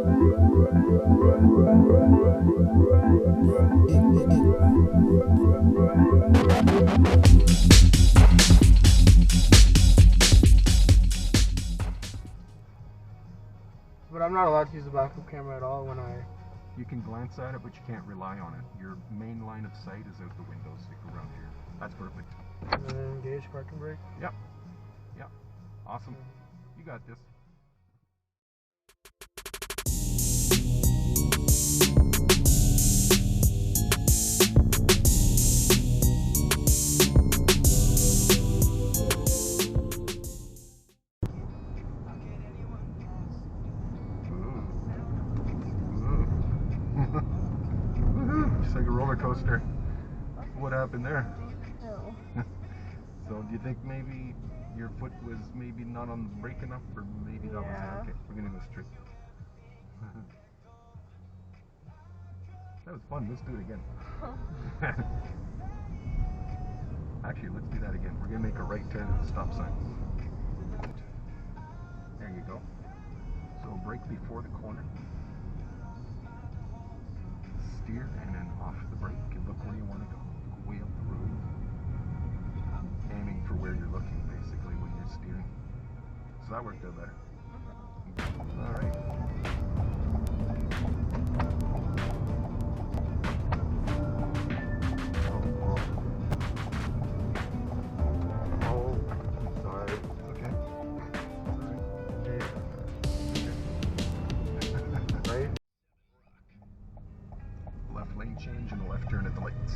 But I'm not allowed to use the backup camera at all when I... You can glance at it, but you can't rely on it. Your main line of sight is out the window, stick around here. That's perfect. And then engage parking brake? Yep. Yep. Awesome. You got this. Just like a roller coaster. What happened there? Oh. So do you think maybe your foot was maybe not on the brake enough, or maybe that was it? Okay, we're gonna go straight. That was fun. Let's do it again. Actually, let's do that again. We're gonna make a right turn at the stop sign. There you go. So brake before the corner. Steer and then off the brake and look where you want to go. Way up the road. Aiming for where you're looking basically when you're steering. So that worked out better. Alright. Oh, sorry. Okay. Alright. Left lane change and a left turn at the lights.